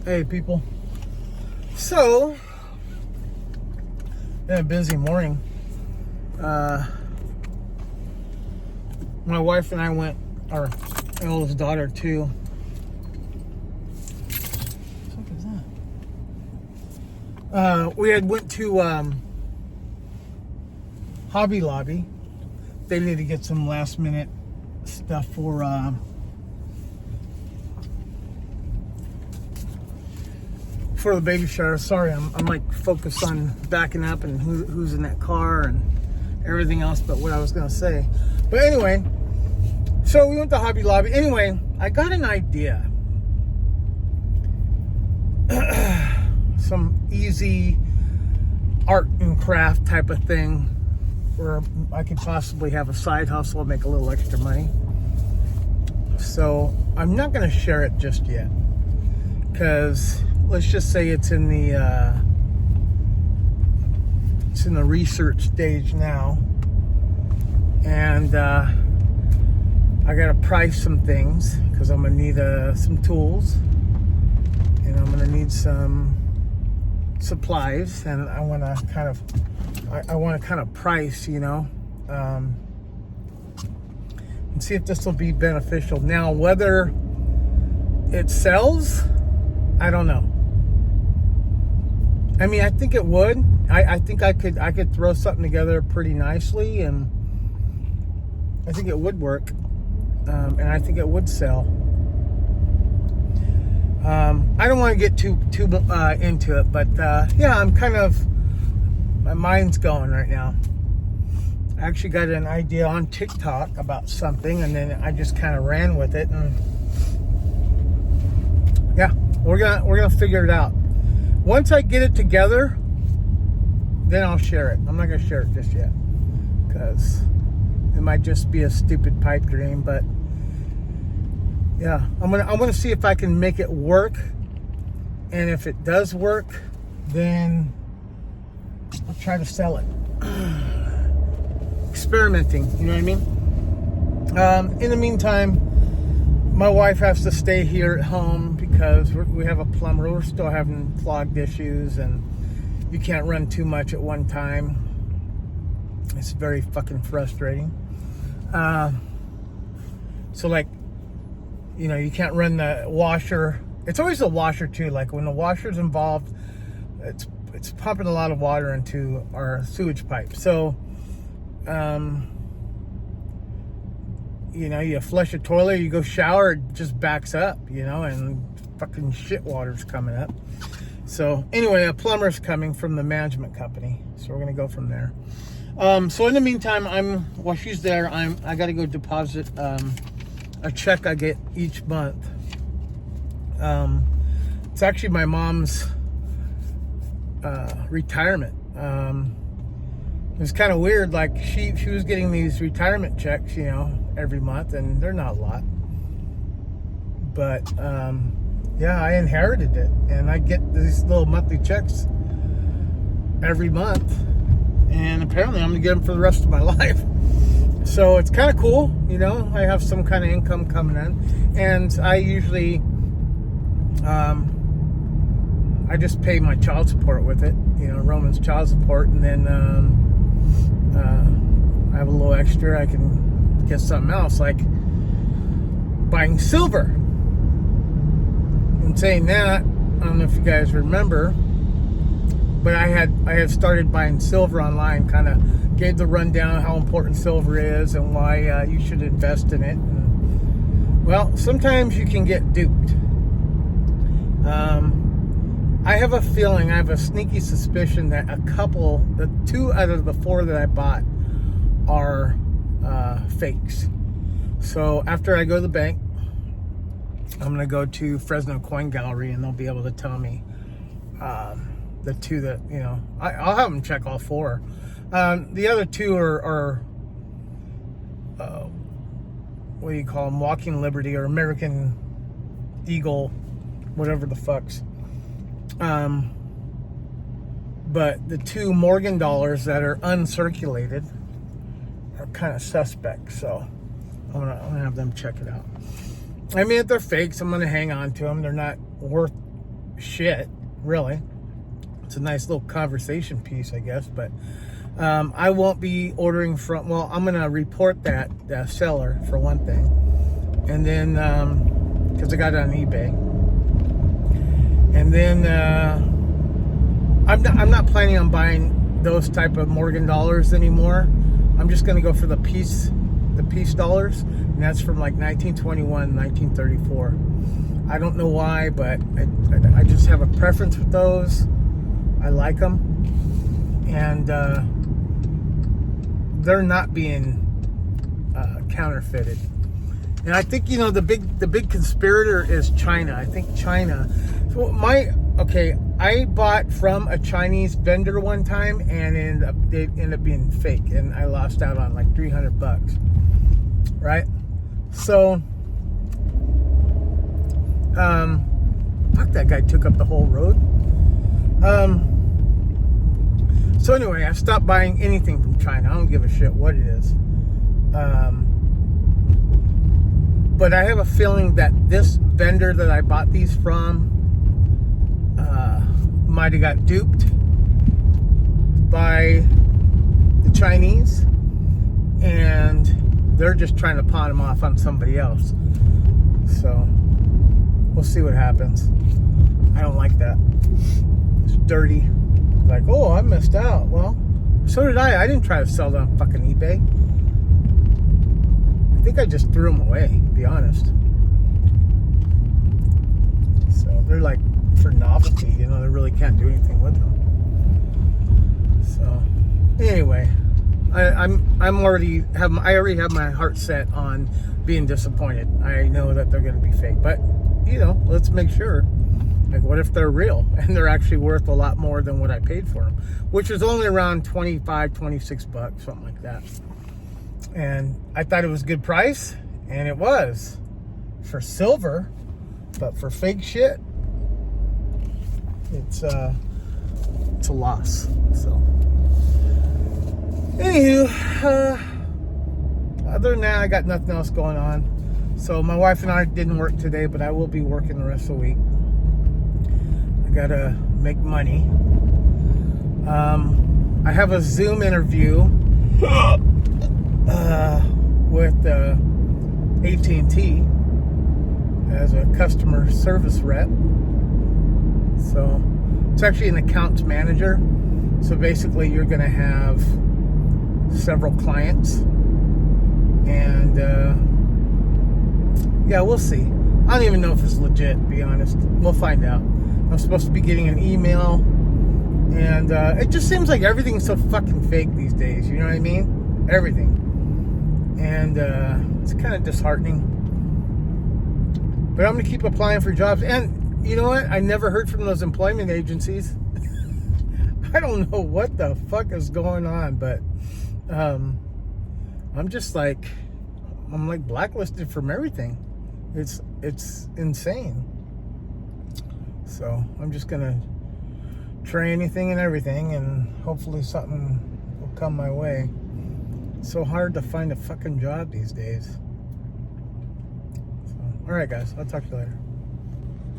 Hey people. So, been a busy morning. My wife and I went, our eldest daughter too. What the fuck is that? We had went to Hobby Lobby. They need to get some last minute stuff for the baby shower. Sorry, I'm like focused on backing up and who's in that car and everything else but what I was gonna say. But anyway, so we went to Hobby Lobby. Anyway, I got an idea. Some easy art and craft type of thing where I could possibly have a side hustle and make a little extra money. So I'm not gonna share it just yet, because let's just say it's in the research stage now, and I gotta price some things because I'm gonna need some tools, and I'm gonna need some supplies, and I want to kind of price, and see if this will be beneficial. Now, whether it sells, I don't know. I mean, I think it would. I think I could throw something together pretty nicely, and I think it would work, and I think it would sell. I don't want to get too into it, but yeah, I'm kind of, my mind's going right now. I actually got an idea on TikTok about something, and then I just kind of ran with it, and yeah, we're gonna figure it out. Once I get it together, then I'll share it. I'm not gonna share it just yet, because it might just be a stupid pipe dream. But yeah, I'm gonna see if I can make it work, and if it does work, then I'll try to sell it. Experimenting, you know what I mean? In the meantime, my wife has to stay here at home because we have a plumber. We're still having clogged issues, and you can't run too much at one time. It's very fucking frustrating. So, like, you can't run the washer. It's always the washer too. Like, when the washer's involved, it's pumping a lot of water into our sewage pipe. So, you flush a toilet, you go shower, it just backs up, and fucking shit water's coming up. So anyway, a plumber's coming from the management company, so we're gonna go from there. So in the meantime, while she's there, I gotta go deposit a check I get each month. It's actually my mom's retirement. It's kind of weird. Like, she was getting these retirement checks, every month, and they're not a lot. But yeah, I inherited it, and I get these little monthly checks every month, and apparently I'm gonna get them for the rest of my life. So it's kind of cool, I have some kind of income coming in, and I usually I just pay my child support with it, Roman's child support, and then I have a little extra. I can get something else, like buying silver. And saying that, I don't know if you guys remember, but I had started buying silver online. Kind of gave the rundown of how important silver is and why you should invest in it. And, well, sometimes you can get duped. I have a feeling, I have a sneaky suspicion that the 2 out of the 4 that I bought are fakes. So after I go to the bank, I'm going to go to Fresno Coin Gallery, and they'll be able to tell me the 2 that, I'll have them check all 4. The other 2 are what do you call them? Walking Liberty or American Eagle, whatever the fucks. But the 2 Morgan dollars that are uncirculated are kind of suspect. So I'm gonna have them check it out. I mean, if they're fakes, I'm gonna hang on to them. They're not worth shit, really. It's a nice little conversation piece, I guess, but I won't be ordering from, well, I'm going to report that seller for one thing. And then, because I got it on eBay. And then, I'm not planning on buying those type of Morgan dollars anymore. I'm just going to go for the peace dollars. And that's from like 1921, 1934. I don't know why, but I just have a preference with those. I like them. And they're not being counterfeited. And I think, the big conspirator is China. I think China. So I bought from a Chinese vendor one time, and it ended up being fake, and I lost out on like $300, right? So, fuck, that guy took up the whole road. So anyway, I stopped buying anything from China. I don't give a shit what it is. But I have a feeling that this vendor that I bought these from might have got duped by the Chinese, and they're just trying to pawn them off on somebody else. So we'll see what happens. I don't like that. It's dirty. Like, oh, I missed out. Well, so did I. I didn't try to sell them on fucking eBay. I think I just threw them away, to be honest. So they're like for novelty, they really can't do anything with them. So anyway, I already have my heart set on being disappointed. I know that they're going to be fake, but let's make sure. Like, what if they're real and they're actually worth a lot more than what I paid for them, which is only around $25, $26, something like that. And I thought it was a good price, and it was for silver, but for fake shit, it's a loss. So anywho, other than that, I got nothing else going on. So my wife and I didn't work today, but I will be working the rest of the week. I gotta make money. I have a Zoom interview with AT&T as a customer service rep. So it's actually an accounts manager. So basically you're going to have several clients, and yeah, we'll see. I don't even know if it's legit, to be honest. We'll find out. I'm supposed to be getting an email, and it just seems like everything's so fucking fake these days. You know what I mean? Everything. And it's kind of disheartening. But I'm going to keep applying for jobs. And you know what? I never heard from those employment agencies. I don't know what the fuck is going on, but I'm just like, blacklisted from everything. It's insane. So I'm just going to try anything and everything, and hopefully something will come my way. It's so hard to find a fucking job these days. So, all right, guys. I'll talk to you later.